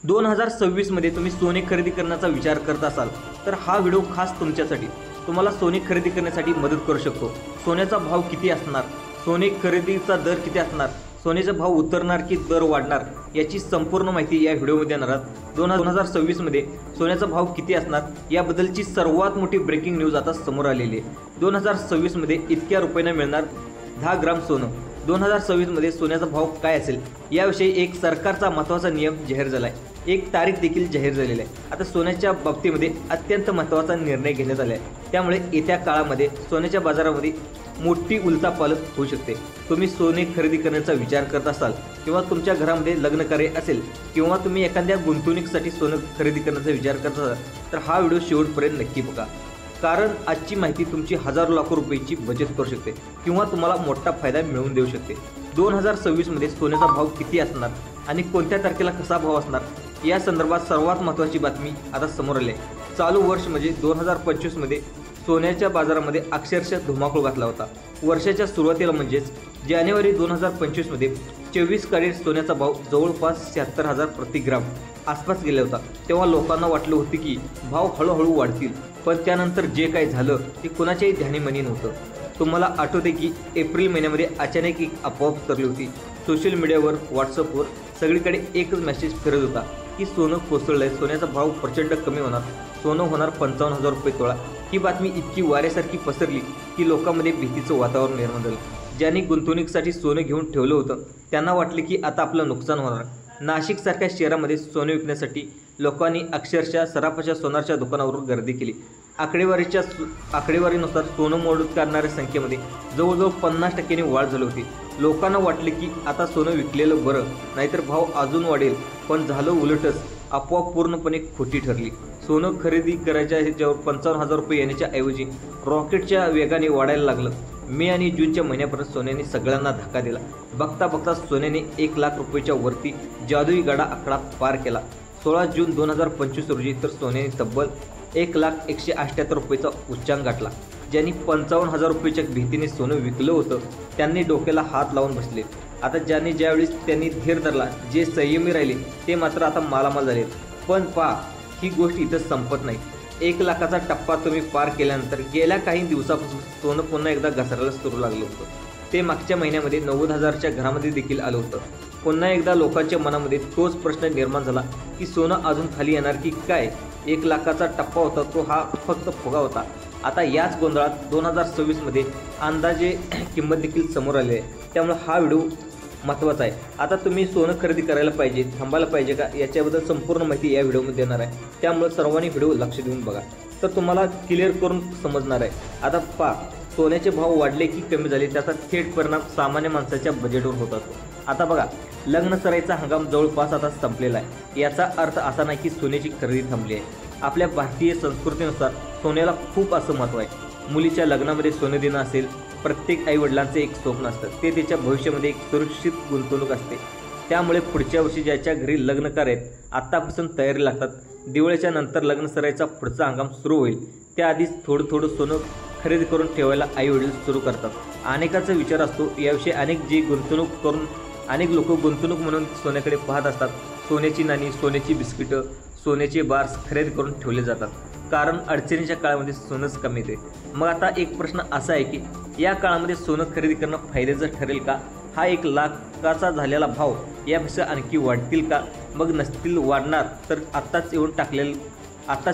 2026 मध्ये तुम्ही सोने खरेदी करण्याचा विचार करत असाल तर हा व्हिडिओ खास तुमच्यासाठी तुम्हाला सोने खरेदी करण्यासाठी मदत करू शकतो। सोन्याचा भाव किती असणार, सोने खरेदीचा दर किती असणार, सोन्याचा भाव उतरणार की दर वाढणार याची संपूर्ण माहिती या व्हिडिओमध्ये देणार आहोत। 2026 मध्ये सोन्याचा भाव किती असणार याबद्दलची सर्वात मोठी ब्रेकिंग न्यूज आता समोर आलेली आहे। 2026 मध्ये इतक्या रुपयांना मिळणार 10 ग्राम सोनं। 2026 मध्ये सोन्याचा भाव काय असेल याविषयी एक सरकारचा महत्त्वाचा नियम जाहीर झाला आहे, एक तारीख देखील जाहीर झालेली आहे। आता सोन्याच्या बाबतीमध्ये अत्यंत महत्त्वाचा निर्णय घेण्यात आला आहे, त्यामुळे येत्या काळामध्ये सोन्याच्या बाजारामध्ये मोठी उलथापालथ होऊ शकते। तुम्ही सोने खरेदी करण्याचा विचार करत असाल किंवा तुमच्या घरामध्ये लग्न कार्य असेल किंवा तुम्ही एखाद्या गुंतवणुकीसाठी सोनं खरेदी करण्याचा विचार करत असाल तर हा व्हिडिओ शेवटपर्यंत नक्की बघा, कारण आजची माहिती तुमची हजारो लाखो रुपयाची बचत करू शकते किंवा तुम्हाला मोठा फायदा मिळवून देऊ शकते। 2026 मध्ये सोन्याचा भाव किती असणार आणि कोणत्या तारखेला कसा भाव असणार या संदर्भात सर्वात महत्त्वाची बातमी आता समोर आली आहे। चालू वर्ष म्हणजे 2025 मध्ये सोन्याच्या बाजारामध्ये अक्षरशः धुमाकूळ घातला होता। वर्षाच्या सुरुवातीला म्हणजेच जानेवारी 2025 मध्ये 24 कॅरेट सोन्याचा भाव जवळपास 76,000 प्रति ग्राम आसपास गेला होता। तेव्हा लोकांना वाटलं होतं की भाव हळूहळू वाढतील, पण त्यानंतर जे काही झालं ते कोणाच्याही ध्यानीमनी नव्हतं। तुम्हाला आठवते की एप्रिल महिन्यामध्ये अचानक एक अफवा पसरली होती। सोशल मीडियावर, व्हॉट्सअपवर सगळीकडे एकच मेसेज फिरत होता की सोनं कोसळलंय, सोन्याचा भाव प्रचंड कमी होणार, सोनं होणार 55,000 रुपये तोळा। ही बातमी इतकी वाऱ्यासारखी पसरली की लोकांमध्ये भीतीचं वातावरण निर्माण झालं। ज्यांनी गुंतवणुकीसाठी सोनं घेऊन ठेवलं होतं त्यांना वाटले की आता आपलं नुकसान होणार। नाशिकसारख्या शहरामध्ये सोने विकण्यासाठी लोकांनी अक्षरशः सराफाच्या सोनारच्या दुकानावर गर्दी केली। आकडेवारीनुसार सोनं मोडून काढणाऱ्या संख्येमध्ये जवळजवळ 50% वाढ झाली होती। लोकांना वाटले की आता सोनं विकलेलं बरं, नाहीतर भाव अजून वाढेल, पण झालं उलटच। अफवा पूर्णपणे खोटी ठरली। सोनं खरेदी करायच्या ह्याच्यावर 55,000 रुपये येण्याच्या ऐवजी रॉकेटच्या वेगाने वाढायला लागलं। मे आणि जूनच्या महिन्यापर्यंत सोन्याने सगळ्यांना धक्का दिला। बघता बघता सोन्याने 1 लाख रुपयाच्या वरती जादुई गाडा आकडा पार केला। 16 जून 2025 रोजी तर सोन्याने तब्बल 1,178,000 रुपयाचा उच्चांक गाठला। ज्यांनी 55,000 रुपयाच्या भीतीने सोनं विकलं होतं त्यांनी डोक्याला हात लावून बसले। आता ज्यावेळेस त्यांनी धीर धरला, जे संयमी राहिले ते मात्र आता मालामाल झाले। पण पहा, ही गोष्ट इथं संपत नाही। 1 लाखाचा टप्पा तुम्ही पार केल्यानंतर गेल्या काही दिवसापासून सोनं पुन्हा एकदा घसरायला सुरू लागलं होतं। ते मागच्या महिन्यामध्ये 90,000च्या घरामध्ये देखील आलं होतं। पुन्हा एकदा लोकांच्या मनामध्ये तोच प्रश्न निर्माण झाला की सोनं अजून खाली येणार की काय। 1 लाखाचा टप्पा होता तो हा फक्त फुगा होता। आता याच गोंधळात 2026 मध्ये अंदाजे किंमत देखील समोर आली आहे, त्यामुळे हा व्हिडिओ महत्त्वाचा आहे। आता तुम्ही सोनं खरेदी करायला पाहिजे, थांबायला पाहिजे का याच्याबद्दल संपूर्ण माहिती या व्हिडिओमध्ये देणार आहे, त्यामुळे सर्वांनी व्हिडिओ लक्ष देऊन बघा, तर तुम्हाला क्लिअर करून समजणार आहे। आता पहा, सोन्याचे भाव वाढले की कमी झाले त्याचा थेट परिणाम सामान्य माणसाच्या बजेटवर होत असतो। आता बघा, लग्न सराईचा हंगाम जवळपास आता संपलेला आहे। याचा अर्थ असा नाही की सोन्याची खरेदी थांबली आहे। आपल्या भारतीय संस्कृतीनुसार सोन्याला खूप असं महत्त्व आहे। मुलीच्या लग्नामध्ये सोनं देणं असेल, प्रत्येक आईवडिलांचे एक स्वप्न असतं, ते त्याच्या भविष्यामध्ये एक सुरक्षित गुंतवणूक असते। त्यामुळे पुढच्या वर्षी ज्याच्या घरी लग्न करायत आत्तापासून तयारी लागतात। दिवाळीच्या नंतर लग्न सराईचा पुढचा हंगाम सुरू होईल त्याआधीच थोडं थोडं सोनं खरेदी करून ठेवायला आईवडील सुरू करतात। अनेकाचा विचार असतो याविषयी, अनेक लोक गुंतवणूक म्हणून सोन्याकडे पाहत असतात। सोन्याची नाणी, सोन्याची बिस्किटं, सोन्याचे बार्स खरेदी करून ठेवले जातात, कारण अडचणीच्या काळामध्ये सोनंच कमी येते। मग आता एक प्रश्न असा आहे की या काळामध्ये सोनं खरेदी करणं फायद्याचं ठरेल का? हा 1 लाखाचा झालेला भाव यापेक्षा आणखी वाढतील का? मग नसतील वाढणार तर आत्ताच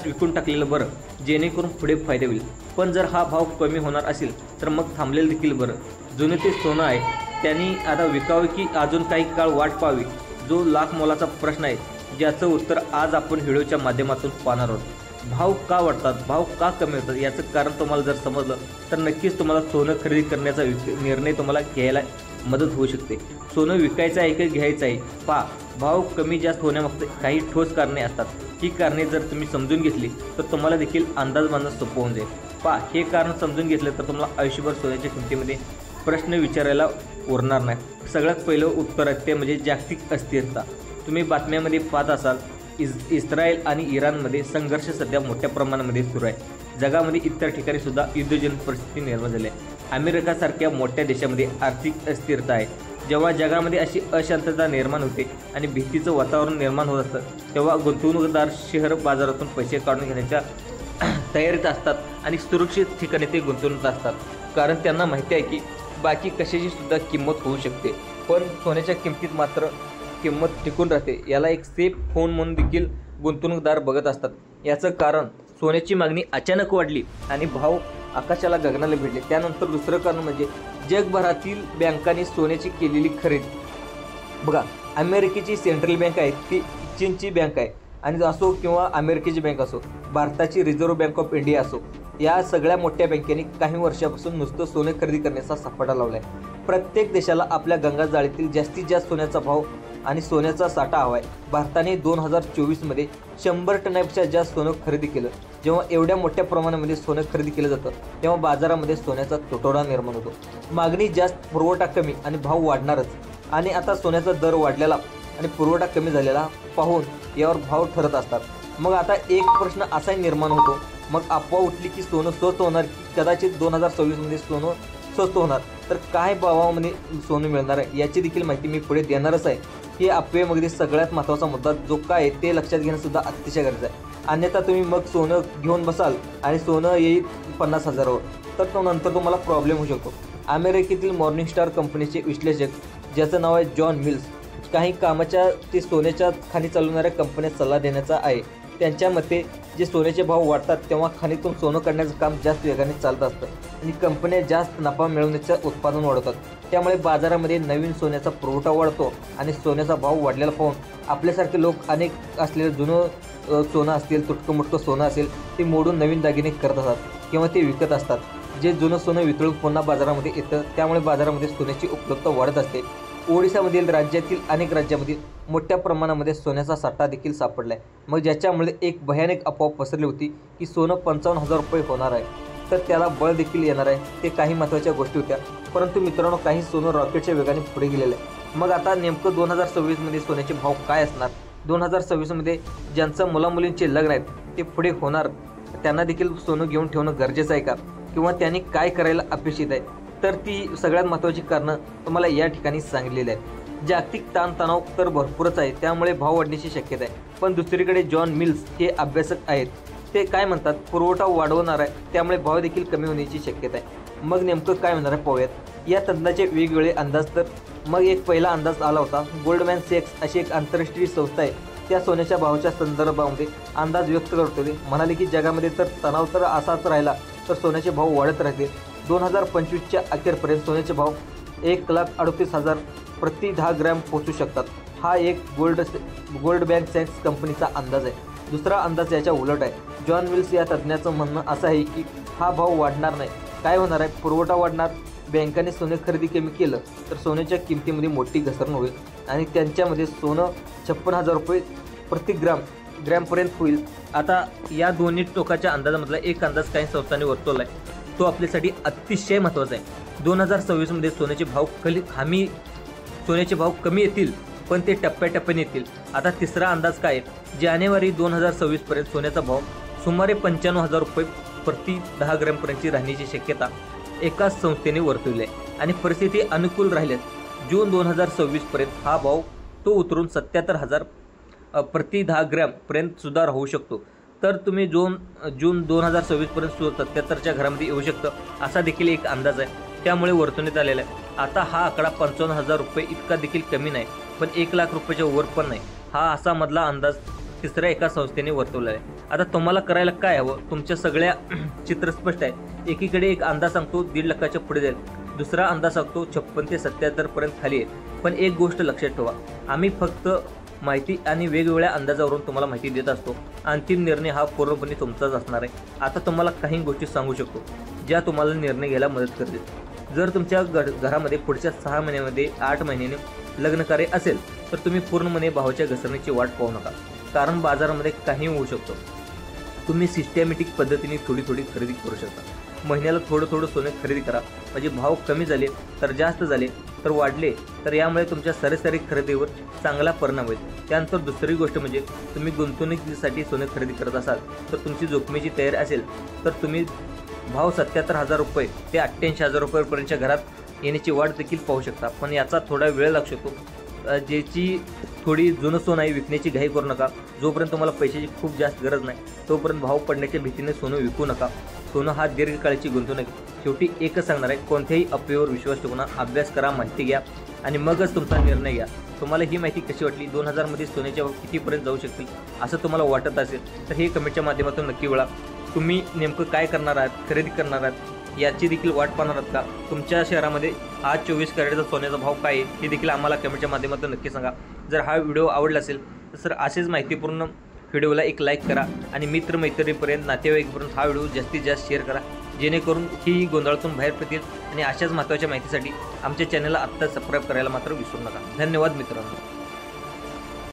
विकून टाकलेलं बरं, जेणेकरून पुढे फायदा होईल। पण जर हा भाव कमी होणार असेल तर मग थांबलेलं देखील बरं। जुने ते सोनं आहे त्यांनी आता विकावे की अजून काही काळ वाट पाहावी, जो लाख मोलाचा प्रश्न आहे, ज्याचं उत्तर आज आपण व्हिडिओच्या माध्यमातून पाहणार आहोत। भाव का वाढतात, भाव का कमी होतात याचं कारण तुम्हाला जर समजलं तर नक्कीच तुम्हाला सोनं खरेदी करण्याचा निर्णय तुम्हाला घ्यायला मदत होऊ शकते। सोनं विकायचं आहे की घ्यायचं आहे, पहा, भाव कमी जास्त होण्यामागचे काही ठोस कारणे असतात। ही कारणे जर तुम्ही समजून घेतली तर तुम्हाला देखील अंदाज बांधणं सोपं होऊन जाईल। पहा, हे कारण समजून घेतलं तर तुम्हाला आयुष्यभर सोन्याच्या किमतीमध्ये प्रश्न विचारायला उरणार नाही। सगळ्यात पहिलं उत्तर आहे ते म्हणजे जागतिक अस्थिरता। तुम्ही बातम्यामध्ये पाहत असाल, इस्रायल आणि इराणमध्ये संघर्ष सध्या मोठ्या प्रमाणामध्ये सुरू आहे। जगामध्ये इतर ठिकाणी सुद्धा युद्धजन्य परिस्थिती निर्माण झाली आहे। अमेरिकासारख्या मोठ्या देशामध्ये आर्थिक अस्थिरता आहे, जेव्हा जगामध्ये अशी अशांतता निर्माण होते आणि भीतीचं वातावरण निर्माण होत असतं तेव्हा गुंतवणूकदार शेअर बाजारातून पैसे काढून घेण्याच्या तयारीत असतात आणि सुरक्षित ठिकाणी ते गुंतवणूक असतात, कारण त्यांना माहिती आहे की बाकी कशाची सुद्धा किंमत होऊ शकते पण सोन्याच्या किमतीत मात्र किंमत टिकून राहते। याला एक सेफ फोन म्हणून देखील गुंतवणूकदार बघत असतात। याचं कारण सोन्याची मागणी अचानक वाढली आणि भाव आकाशाला गगनाला भिडले। त्यानंतर दुसरं कारण म्हणजे जगभरातील बँकांनी सोन्याची केलेली खरेदी। बघा, अमेरिकेची सेंट्रल बँक आहे, ती चीनची बँक आहे आणि असो किंवा अमेरिकेची बँक असो, भारताची रिझर्व्ह बँक ऑफ इंडिया असो, या सगळ्या मोठ्या बँकेने काही वर्षापासून नुसतं सोने खरेदी करण्याचा सपाटा लावला आहे। प्रत्येक देशाला आपल्या गंगा जाळीतील जास्तीत जास्त सोन्याचा भाव आणि सोन्याचा साठा हवा आहे। भारताने 2024मध्ये 100 टनापेक्षा जास्त सोनं खरेदी केलं। जेव्हा एवढ्या मोठ्या प्रमाणामध्ये सोनं खरेदी केलं जातं तेव्हा बाजारामध्ये सोन्याचा तुटवडा निर्माण होतो। मागणी जास्त, पुरवठा कमी आणि भाव वाढणारच। आणि आता सोन्याचा दर वाढलेला आणि पुरवठा कमी झालेला पाहून यावर भाव ठरत असतात। मग आता एक प्रश्न असाही निर्माण होतो, मग अफवा उठली की सोनं स्वस्त होणार, कदाचित 2026मध्ये सोनं स्वस्त होणार, तर काय भावामध्ये सोनं मिळणार आहे याची देखील माहिती मी पुढे देणारच आहे। ही अफवेमध्ये सगळ्यात महत्त्वाचा मुद्दा जो काय आहे ते लक्षात घेणं सुद्धा अतिशय गरजेचं आहे। अन्यथा तुम्ही मग सोनं घेऊन बसाल आणि सोनं येईल 50,000वर, तर तो नंतर तुम्हाला प्रॉब्लेम होऊ शकतो। अमेरिकेतील मॉर्निंग स्टार कंपनीचे विश्लेषक, ज्याचं नाव आहे जॉन मिल्स, काही कामाच्या ते सोन्याच्या खाणी चालवणाऱ्या कंपन्यात सल्ला देण्याचा आहे। त्यांच्या मते जे सोन्याचे भाव वाढतात तेव्हा खाणीतून सोनं काढण्याचं काम जास्त वेगाने चालत असतं आणि कंपन्या जास्त नफा मिळवण्याचं उत्पादन वाढवतात। त्यामुळे बाजारामध्ये नवीन सोन्याचा पुरवठा वाढतो आणि सोन्याचा भाव वाढलेला पाहून आपल्यासारखे लोक अनेक असलेलं जुनं सोनं असतील, तुटकं मुटकं सोनं असेल, ते मोडून नवीन दागिने करत असतात किंवा ते विकत असतात। जे जुनं सोनं वितळून पुन्हा बाजारामध्ये येतं, त्यामुळे बाजारामध्ये सोन्याची उपलब्धता वाढत असते। ओडिशामधील राज्यातील अनेक राज्यामध्ये मोठ्या प्रमाणामध्ये सोन्याचा साठा देखील सापडला आहे। मग ज्याच्यामुळे एक भयानक अफवा पसरली होती की सोनं 55,000 रुपये होणार आहे, तर त्याला बळ देखील येणार आहे। ते काही महत्त्वाच्या गोष्टी होत्या, परंतु मित्रांनो काही सोनं रॉकेटच्या वेगाने पुढे गेलेलं आहे। मग आता नेमकं 2026मध्ये सोन्याचे भाव काय असणार? 2026मध्ये ज्यांचं मुलामुलींचे लग्न आहेत ते पुढे होणार, त्यांना देखील सोनं घेऊन ठेवणं गरजेचं आहे का, किंवा त्यांनी काय करायला अपेक्षित आहे? तर ती सगळ्यात महत्त्वाची कारणं तुम्हाला या ठिकाणी सांगितलेली आहेत। जागतिक ताणतणाव तर भरपूरच आहे, त्यामुळे भाव वाढण्याची शक्यता आहे। पण दुसरीकडे जॉन मिल्स हे अभ्यासक आहेत, ते काय म्हणतात, पुरवठा वाढवणार आहे, त्यामुळे भाव देखील कमी होण्याची शक्यता आहे। मग नेमकं काय होणार आहे पाहूयात। या तज्ञाचे वेगवेगळे अंदाज, तर मग एक पहिला अंदाज आला होता। गोल्डमॅन सॅक्स अशी एक आंतरराष्ट्रीय संस्था आहे, त्या सोन्याच्या भावाच्या संदर्भामध्ये अंदाज व्यक्त करतो। म्हणाले की जगामध्ये तर तणाव तर असाच राहिला तर सोन्याचे भाव वाढत राहतील। 2025च्या अखेरपर्यंत सोन्याचे भाव 1,38,000 प्रति 10 ग्रॅम पोहोचू शकतात। हा एक गोल्डमॅन सॅक्स कंपनीचा अंदाज आहे। दुसरा अंदाज याच्या उलट आहे। जॉन मिल्स या तज्ज्ञाचं म्हणणं असं आहे की हा भाव वाढणार नाही। काय होणार आहे, पुरवठा वाढणार, बँकांनी सोने खरेदी कमी केलं तर सोन्याच्या किमतीमध्ये मोठी घसरण होईल आणि त्यांच्यामध्ये सोनं 56,000 रुपये प्रति ग्रॅमपर्यंत होईल। आता या दोन्ही टोकाच्या अंदाजामधला एक अंदाज काही संस्थांनी वर्तवला आहे, तो आपल्यासाठी अतिशय महत्त्वाचा आहे। 2026मध्ये सोन्याचे भाव कमी येतील, पण ते टप्प्याटप्प्याने येतील। आता तिसरा अंदाज काय आहे, जानेवारी 2026पर्यंत सोन्याचा भाव सुमारे 95,000 रुपये प्रति 10 ग्रॅमपर्यंतची राहण्याची शक्यता एकाच संस्थेने वर्तवली आहे। आणि परिस्थिती अनुकूल राहिल्यास जून 2026पर्यंत हा भाव तो उतरून 77,000 प्रति 10 ग्रॅमपर्यंत सुधार होऊ शकतो। तर तुम्ही जून 2026पर्यंत 77च्या घरामध्ये येऊ शकतं, असा देखील एक अंदाज आहे, त्यामुळे वर्तवण्यात आलेला आहे। आता हा आकडा 55,000 रुपये इतका देखील कमी नाही, पण 1,00,000 रुपयाच्या वर पण नाही। हा असा मधला अंदाज तिसऱ्या एका संस्थेने वर्तवला आहे। आता तुम्हाला करायला काय हवं, तुमच्या सगळ्या चित्र स्पष्ट आहे। एकीकडे एक अंदाज सांगतो 1.5 लाखाच्या पुढे जाईल, दुसरा अंदाज सांगतो 56 ते 77पर्यंत खाली आहे। पण एक गोष्ट लक्षात ठेवा, आम्ही फक्त माहिती आणि वेगवेगळ्या अंदाजावरून तुम्हाला माहिती देत असतो। अंतिम निर्णय हा पूर्णपणे तुमचाच असणार आहे। आता तुम्हाला काही गोष्टी सांगू शकतो ज्या तुम्हाला निर्णय घ्यायला मदत करतील। जर तुमच्या घरामध्ये पुढच्या 6 महिन्यामध्ये 8 महिन्याने लग्न कार्य असेल तर तुम्ही पूर्णपणे भावाच्या घसरणीची वाट पाहू नका, कारण बाजारामध्ये काही होऊ शकतो। तुम्ही सिस्टमॅटिक पद्धतीने थोडी खरेदी करू शकता। महिन्याला थोडं सोने खरेदी करा, म्हणजे भाव कमी झाले तर जास्त झाले तर वाढले तर यामुळे तुमच्या सरासरी खरेदीवर चांगला परिणाम होईल। त्यानंतर दुसरी गोष्ट म्हणजे तुम्ही गुंतवणुकीसाठी सोने खरेदी करत असाल तर तुमची जोखमीची तयारी असेल तर तुम्ही भाव 77,000 रुपये ते 88,000 रुपयेपर्यंतच्या घरात येण्याची वाट देखील पाहू शकता, पण याचा थोडा वेळ लागू शकतो. ज्याची थोडी जुनं सोनं आहे विकण्याची घाई करू नका. जोपर्यंत तुम्हाला पैशाची खूप जास्त गरज नाही तोपर्यंत भाव पडण्याच्या भीतीने सोनं विकू नका. सोनं हा दीर्घकाळाची गुंतवणूक आहे. शेवटी एकच सांगणार आहे, कोणत्याही अफवेवर विश्वास ठेवू नका. अभ्यास करा, माहिती घ्या आणि मगच तुमचा निर्णय घ्या. तुम्हाला ही माहिती कशी वाटली? 2000मध्ये सोन्याच्या भाव कितीपर्यंत जाऊ शकतील असं तुम्हाला वाटत असेल तर हे कमेंटच्या माध्यमातून नक्की कळवा. तुम्ही नेमकं काय करणार आहात? खरेदी करणार आहात याची देखील वाट पाहणार आहात का? तुमच्या शहरामध्ये आज 24 कॅरेटचा सोन्याचा भाव काय आहे हे देखील आम्हाला कमेंटच्या माध्यमातून नक्की सांगा. जर हा व्हिडिओ आवडला असेल तर असेच माहितीपूर्ण व्हिडिओला एक लाईक करा आणि मित्रमैत्रिणीपर्यंत, नातेवाईकांपर्यंत हा व्हिडिओ जास्तीत जास्त शेअर करा, जेणेकरून ही गोंधळातून बाहेर पडतील. आणि अशाच महत्त्वाच्या माहितीसाठी आमच्या चॅनलला आत्ता सबस्क्राईब करायला मात्र विसरू नका. धन्यवाद मित्रांनो.